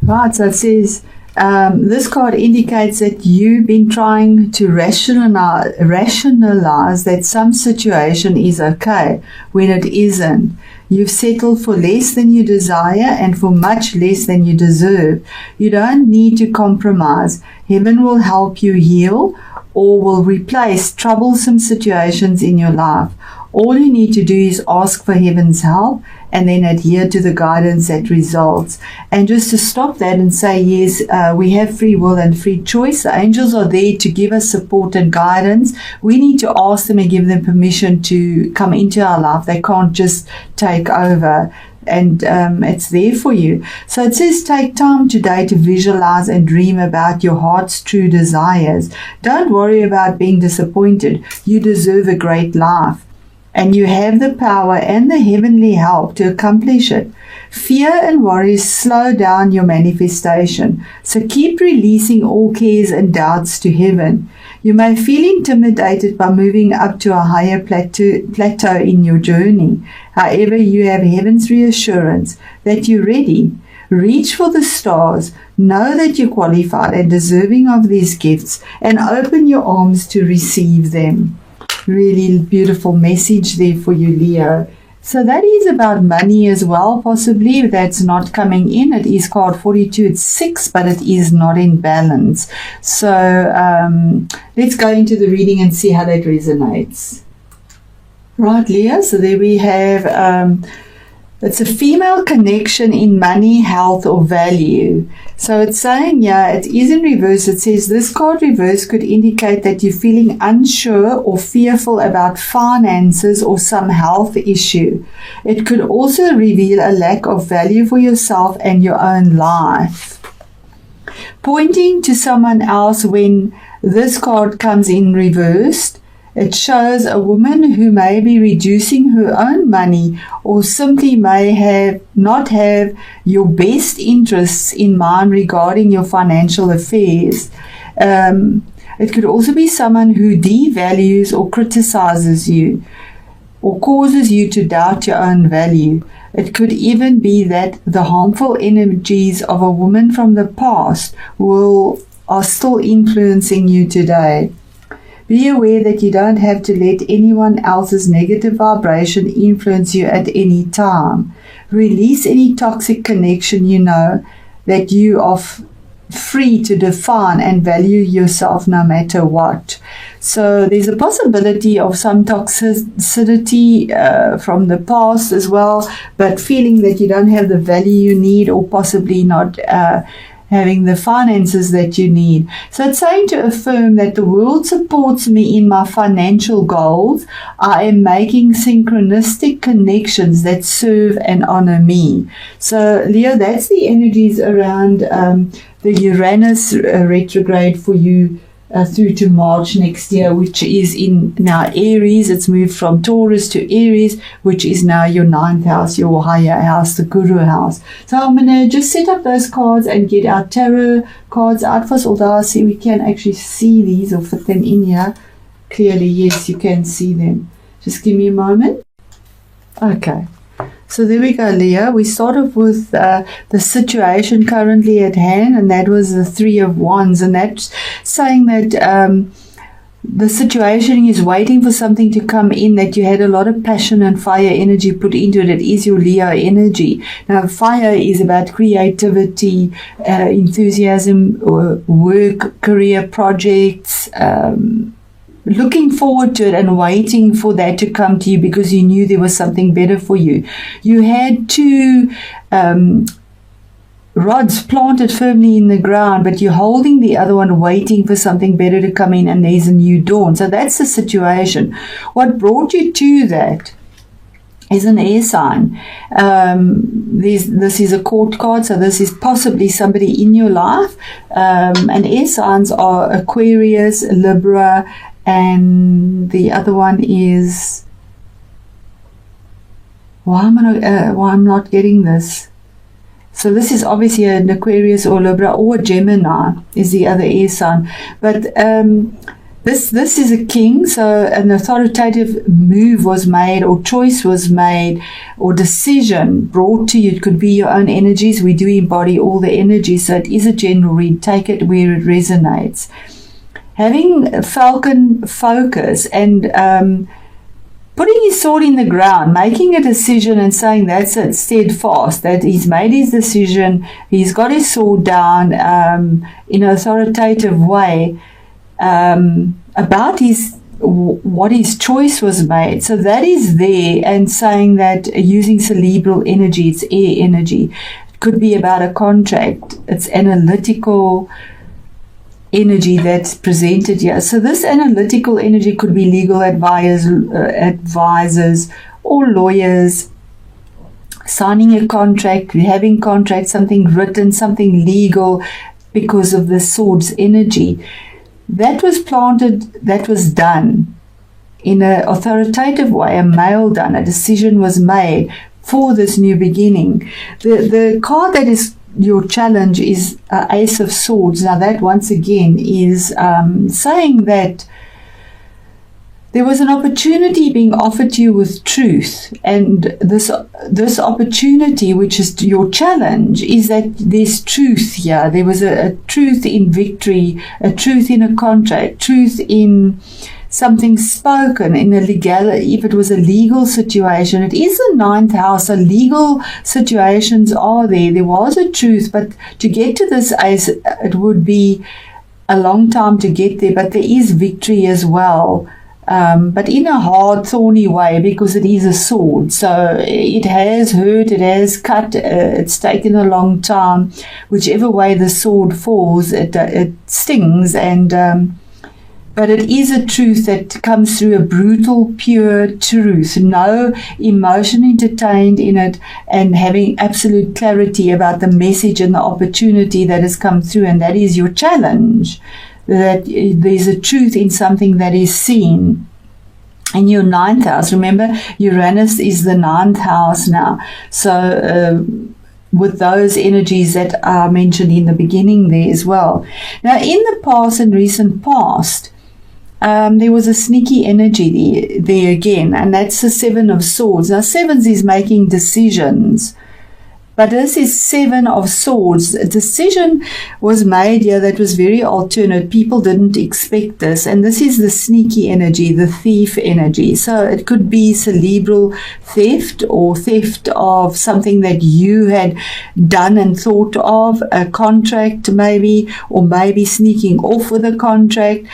Right, so it says, this card indicates that you've been trying to rationalize that some situation is okay when it isn't. You've settled for less than you desire and for much less than you deserve. You don't need to compromise. Heaven will help you heal or will replace troublesome situations in your life. All you need to do is ask for heaven's help and then adhere to the guidance that results. And just to stop that and say, yes, we have free will and free choice. The angels are there to give us support and guidance. We need to ask them and give them permission to come into our life. They can't just take over. And it's there for you. So it says, take time today to visualize and dream about your heart's true desires. Don't worry about being disappointed. You deserve a great life. And you have the power and the heavenly help to accomplish it. Fear and worry slow down your manifestation. So keep releasing all cares and doubts to heaven. You may feel intimidated by moving up to a higher plateau in your journey. However, you have heaven's reassurance that you're ready. Reach for the stars. Know that you're qualified and deserving of these gifts, and open your arms to receive them. Really beautiful message there for you, Leo. So that is about money as well, possibly. That's not coming in. It is card 42. It's 6, but it is not in balance. So let's go into the reading and see how that resonates. Right, Leo. So there we have it's a female connection in money, health, or value. So it's saying, yeah, it is in reverse. It says this card reverse could indicate that you're feeling unsure or fearful about finances or some health issue. It could also reveal a lack of value for yourself and your own life. Pointing to someone else when this card comes in reversed, it shows a woman who may be reducing her own money or simply may not have your best interests in mind regarding your financial affairs. It could also be someone who devalues or criticizes you or causes you to doubt your own value. It could even be that the harmful energies of a woman from the past are still influencing you today. Be aware that you don't have to let anyone else's negative vibration influence you at any time. Release any toxic connection you know that you are free to define and value yourself no matter what. So there's a possibility of some toxicity from the past as well, but feeling that you don't have the value you need or possibly not having the finances that you need. So it's saying to affirm that the world supports me in my financial goals. I am making synchronistic connections that serve and honor me. So Leo, that's the energies around the Uranus retrograde for you through to March next year, which is in now Aries. It's moved from Taurus to Aries, which is now your 9th house, your higher house, the Guru house. So I'm going to just set up those cards and get our tarot cards out first, although I see we can actually see these or fit them in here. Clearly, yes, you can see them. Just give me a moment. Okay. So there we go, Leo. We started with the situation currently at hand, and that was the 3 of Wands, and that's saying that the situation is waiting for something to come in, that you had a lot of passion and fire energy put into it. It is your Leo energy. Now, fire is about creativity, enthusiasm, work, career projects, looking forward to it and waiting for that to come to you because you knew there was something better for you. You had 2 rods planted firmly in the ground, but you're holding the other one waiting for something better to come in, and there's a new dawn. So that's the situation. What brought you to that is an air sign. This is a court card, so this is possibly somebody in your life. And air signs are Aquarius, Libra, and the other one is, why am I not getting this? So this is obviously an Aquarius or Libra, or Gemini is the other air sign. But This is a king, so an authoritative move was made, or choice was made, or decision brought to you. It could be your own energies. We do embody all the energies, so it is a general read. Take it where it resonates. Having falcon focus and putting his sword in the ground, making a decision and saying that's it, steadfast, that he's made his decision, he's got his sword down in an authoritative way, about what his choice was made. So that is there, and saying that using cerebral energy, it's air energy. It could be about a contract. It's analytical energy that's presented here. So this analytical energy could be legal advisors or lawyers, signing a contract, having contracts, something written, something legal, because of the sword's energy. That was planted, that was done in an authoritative way, a mail done, a decision was made for this new beginning. The card that is your challenge is Ace of Swords. Now that once again is saying that there was an opportunity being offered to you with truth, and this opportunity, which is your challenge, is that there's truth here. There was a truth in victory, a truth in a contract, truth in something spoken, in a legality. If it was a legal situation, it is the 9th house, so legal situations are there. There was a truth, but to get to this ace, it would be a long time to get there, but there is victory as well. But in a hard, thorny way, because it is a sword. So it has hurt, it has cut, it's taken a long time. Whichever way the sword falls, it stings, and but it is a truth that comes through, a brutal, pure truth. No emotion entertained in it, and having absolute clarity about the message and the opportunity that has come through, and that is your challenge. That there's a truth in something that is seen. In your 9th house, remember, Uranus is the 9th house now. So with those energies that are mentioned in the beginning there as well. Now, in the past and recent past, there was a sneaky energy there again, and that's the 7 of Swords. Now, 7s is making decisions. But this is 7 of Swords. A decision was made here that was very alternate. People didn't expect this. And this is the sneaky energy, the thief energy. So it could be cerebral theft, or theft of something that you had done and thought of, a contract maybe, or maybe sneaking off with a contract.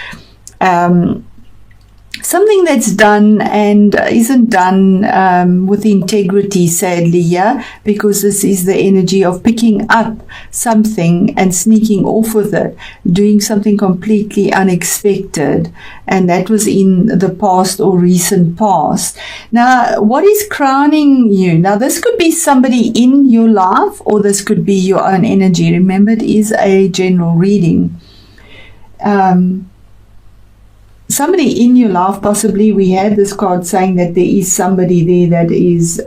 Something that's done and isn't done with integrity, sadly, yeah, because this is the energy of picking up something and sneaking off with it, doing something completely unexpected, and that was in the past or recent past. Now, what is crowning you? Now, this could be somebody in your life, or this could be your own energy. Remember, it is a general reading. Somebody in your life, possibly. We had this card saying that there is somebody there that is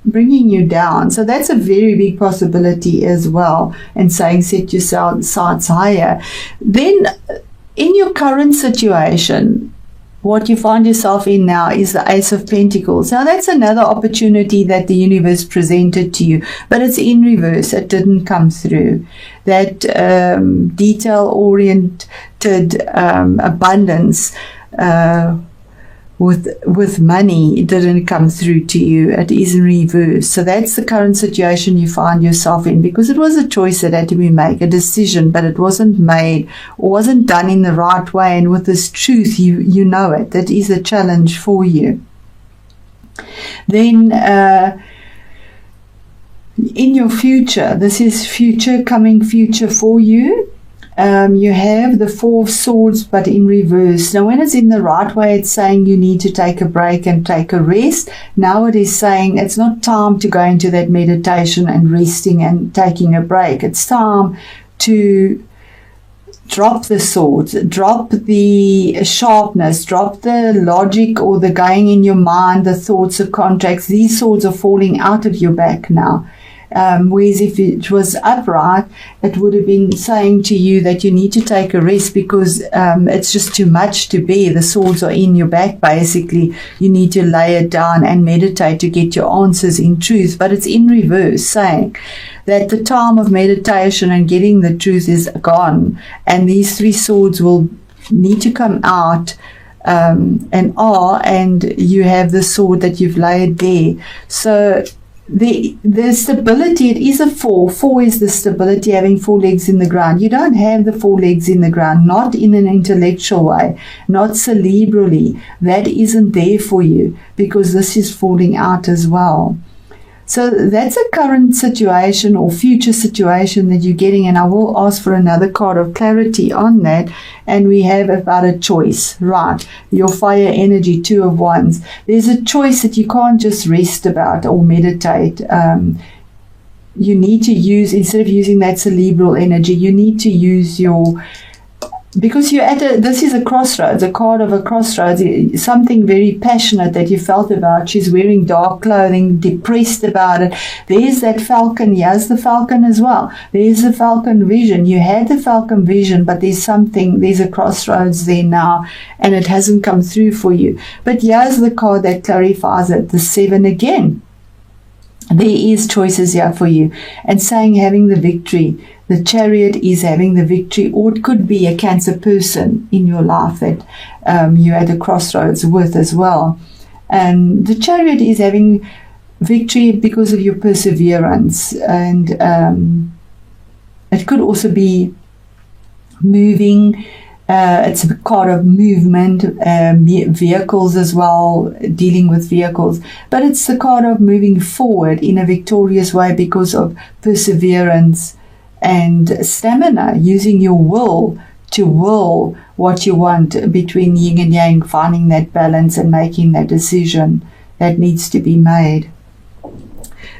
bringing you down. So that's a very big possibility as well. And saying set your sights higher. Then in your current situation, what you find yourself in now is the Ace of Pentacles. Now that's another opportunity that the universe presented to you, but it's in reverse. It didn't come through. That detail-oriented abundance with money, it didn't come through to you. It is in reverse. So that's the current situation you find yourself in, because it was a choice that had to be made, a decision, but it wasn't made or wasn't done in the right way. And with this truth, you know it. That is a challenge for you. Then in your future, this is future, coming future for you. You have the 4 of Swords, but in reverse. Now, when it's in the right way, it's saying you need to take a break and take a rest. Now it is saying it's not time to go into that meditation and resting and taking a break. It's time to drop the swords, drop the sharpness, drop the logic or the going in your mind, the thoughts of contracts. These swords are falling out of your back now. Whereas if it was upright, it would have been saying to you that you need to take a rest because it's just too much to bear. The swords are in your back, basically. You need to lay it down and meditate to get your answers in truth. But it's in reverse, saying that the time of meditation and getting the truth is gone, and these 3 swords will need to come out and you have the sword that you've laid there. So the stability, it is a 4. 4 is the stability, having 4 legs in the ground. You don't have the 4 legs in the ground, not in an intellectual way, not cerebrally. That isn't there for you because this is falling out as well. So that's a current situation or future situation that you're getting, and I will ask for another card of clarity on that. And we have about a choice, right? Your fire energy, 2 of Wands. There's a choice that you can't just rest about or meditate. You need to use, instead of using that cerebral energy, you need to use your, because you're at this is a crossroads, a card of a crossroads, something very passionate that you felt about. She's wearing dark clothing, depressed about it. There's that falcon. Here's the falcon as well. There's the falcon vision. You had the falcon vision, but there's a crossroads there now, and it hasn't come through for you. But here's the card that clarifies it, the 7 again. There is choices here for you, and saying having the victory. The Chariot is having the victory, or it could be a Cancer person in your life that you're at a crossroads with as well. And the Chariot is having victory because of your perseverance, and it could also be moving. It's a card of movement, vehicles as well, dealing with vehicles. But it's the card of moving forward in a victorious way because of perseverance and stamina, using your will to will what you want between yin and yang, finding that balance and making that decision that needs to be made.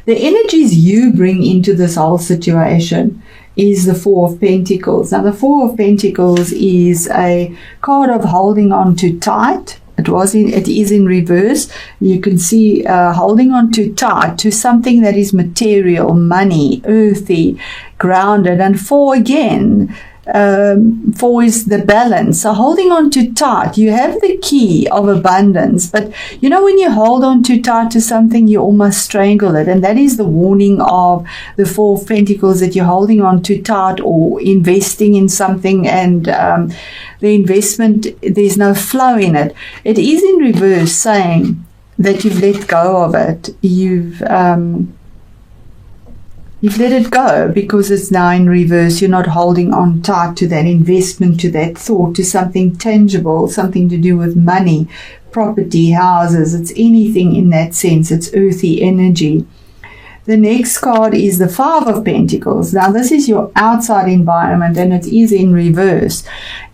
The energies you bring into this whole situation is the 4 of Pentacles. Now, the 4 of Pentacles is a card of holding on too tight. It is in reverse. You can see holding on too tight to something that is material, money, earthy, grounded. And 4 again, 4 is the balance. So holding on too tight, you have the key of abundance, but you know, when you hold on too tight to something, you almost strangle it, and that is the warning of the 4 of Pentacles, that you're holding on too tight or investing in something, and the investment, there's no flow in it. It is in reverse, saying that you've let go of it. You've let it go because it's now in reverse. You're not holding on tight to that investment, to that thought, to something tangible, something to do with money, property, houses. It's anything in that sense. It's earthy energy. The next card is the 5 of Pentacles. Now, this is your outside environment, and it is in reverse.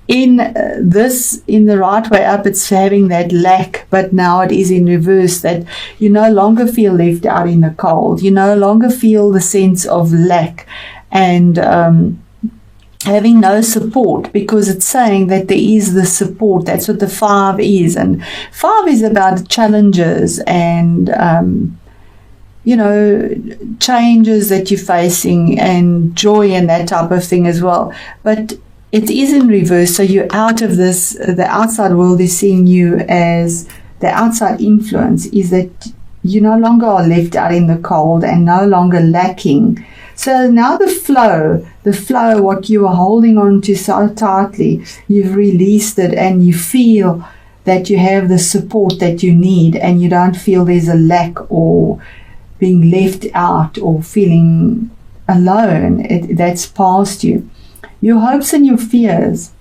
In the right way up, it's having that lack, but now it is in reverse, that you no longer feel left out in the cold. You no longer feel the sense of lack and having no support, because it's saying that there is the support. That's what the 5 is. And 5 is about challenges and changes that you're facing, and joy and that type of thing as well. But it is in reverse, so you're out of this. The outside world is seeing you as the outside influence, is that you no longer are left out in the cold and no longer lacking. So now the flow, what you are holding on to so tightly, you've released it, and you feel that you have the support that you need, and you don't feel there's a lack or being left out or feeling alone. That's past you. Your hopes and your fears.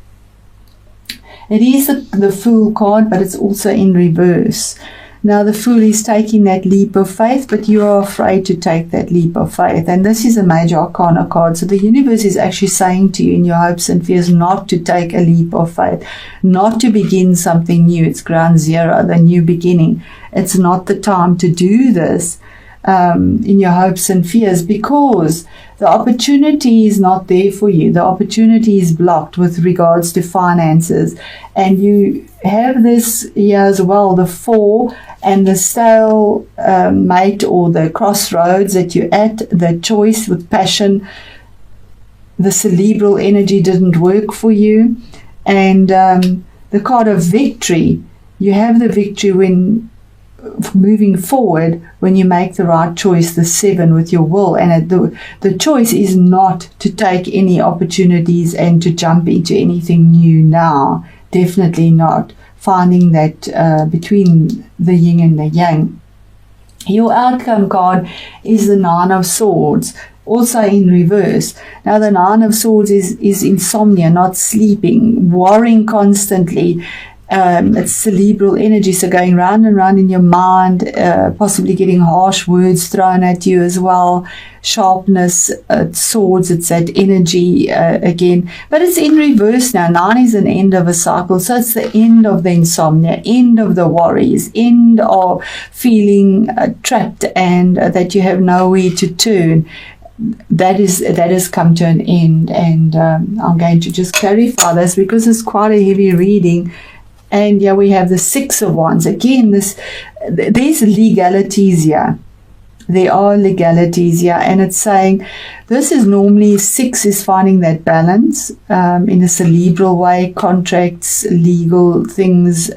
It is the Fool card, but it's also in reverse. Now, the Fool is taking that leap of faith, but you are afraid to take that leap of faith. And this is a major arcana card. So the universe is actually saying to you in your hopes and fears not to take a leap of faith, not to begin something new. It's ground zero, the new beginning. It's not the time to do this. in your hopes and fears, because the opportunity is not there for you. The opportunity is blocked with regards to finances. And you have this here as well, the 4 and the stale mate, or the crossroads that you're at, the choice with passion. The cerebral energy didn't work for you. And the card of victory, you have the victory when moving forward, when you make the right choice, the 7 with your will. And the choice is not to take any opportunities and to jump into anything new now. Definitely not. Finding that between the yin and the yang. Your outcome card is the 9 of Swords, also in reverse. Now the 9 of Swords is insomnia, not sleeping, worrying constantly. It's cerebral energy, so going round and round in your mind, possibly getting harsh words thrown at you as well. Sharpness, swords, it's that energy again. But it's in reverse now. 9 is an end of a cycle, so it's the end of the insomnia, end of the worries, end of feeling trapped and that you have nowhere to turn. That has come to an end, and I'm going to just clarify this because it's quite a heavy reading. And yeah, we have the 6 of Wands. Again, there's legalities here. There are legalities here. And it's saying this is normally 6 is finding that balance in a cerebral way. Contracts, legal things,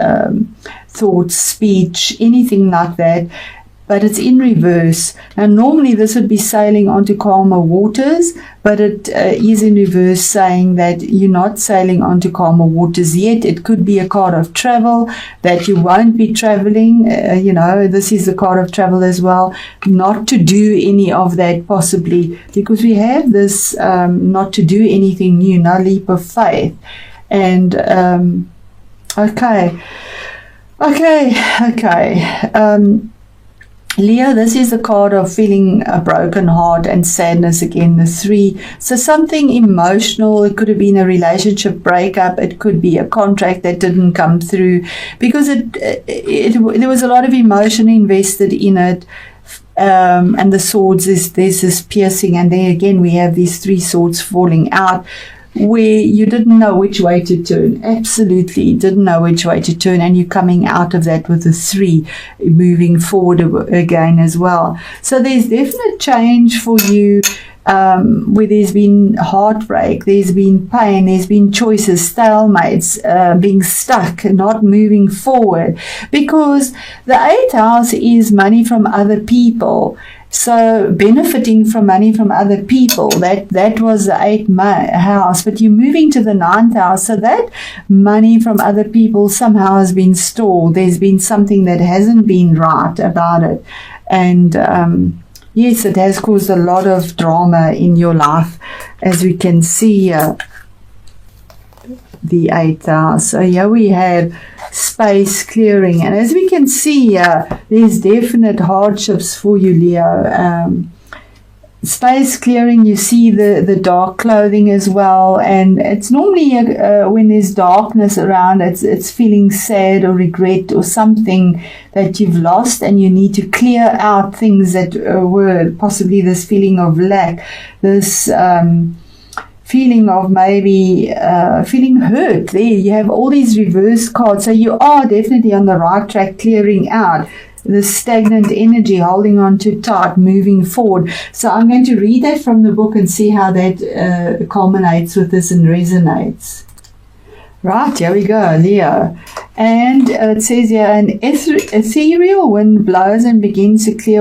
thoughts, speech, anything like that. But it's in reverse. Now, normally this would be sailing onto calmer waters, but it is in reverse, saying that you're not sailing onto calmer waters yet. It could be a card of travel, that you won't be traveling. This is a card of travel as well. Not to do any of that, possibly, because we have this not to do anything new, no leap of faith. And, okay. Leo, this is the card of feeling a broken heart and sadness again, the 3. So something emotional. It could have been a relationship breakup. It could be a contract that didn't come through, because there was a lot of emotion invested in it. And the swords, there's this piercing, and there again we have these 3 swords falling out, where you didn't know which way to turn. Absolutely didn't know which way to turn, and you're coming out of that with a 3, moving forward again as well. So there's definite change for you, where there's been heartbreak, there's been pain, there's been choices, stalemates, being stuck, not moving forward, because the 8th house is money from other people. So benefiting from money from other people, that was the 8th house, but you're moving to the 9th house, so that money from other people somehow has been stalled. There's been something that hasn't been right about it. And yes, it has caused a lot of drama in your life, as we can see the 8th house. So here we have space clearing, and as we can see, there's definite hardships for you, Leo. Space clearing, you see the dark clothing as well, and it's normally when there's darkness around, it's feeling sad or regret or something that you've lost, and you need to clear out things that were possibly this feeling of lack, this feeling of maybe feeling hurt. There you have all these reverse cards, so you are definitely on the right track, clearing out the stagnant energy, holding on too tight, moving forward. So I'm going to read that from the book and see how that culminates with this and resonates. Right, here we go, Leo. And it says here, an ethereal wind blows and begins to clear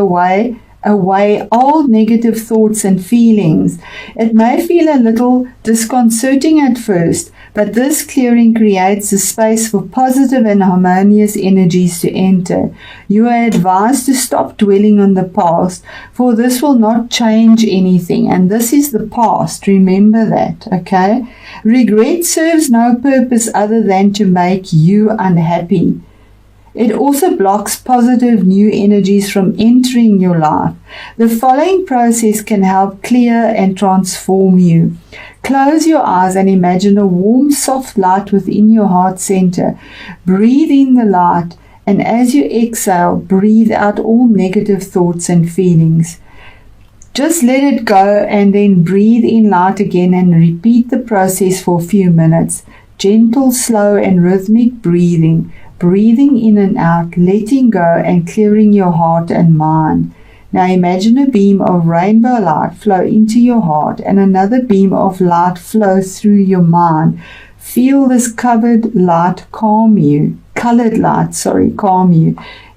away old negative thoughts and feelings. It may feel a little disconcerting at first, but this clearing creates a space for positive and harmonious energies to enter. You are advised to stop dwelling on the past, for this will not change anything, and this is the past. Remember that, okay? Regret serves no purpose other than to make you unhappy. It also blocks positive new energies from entering your life. The following process can help clear and transform you. Close your eyes and imagine a warm, soft light within your heart center. Breathe in the light And as you exhale, breathe out all negative thoughts and feelings. Just let it go and then breathe in light again and repeat the process for a few minutes. Gentle, slow and rhythmic breathing. Breathing in and out, letting go and clearing your heart and mind. Now imagine a beam of rainbow light flow into your heart and another beam of light flow through your mind. Feel this colored light calm you,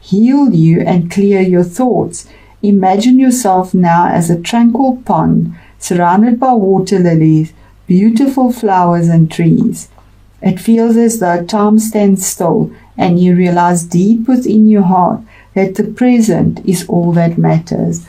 heal you and clear your thoughts. Imagine yourself now as a tranquil pond surrounded by water lilies, beautiful flowers and trees. It feels as though time stands still and you realize deep within your heart that the present is all that matters.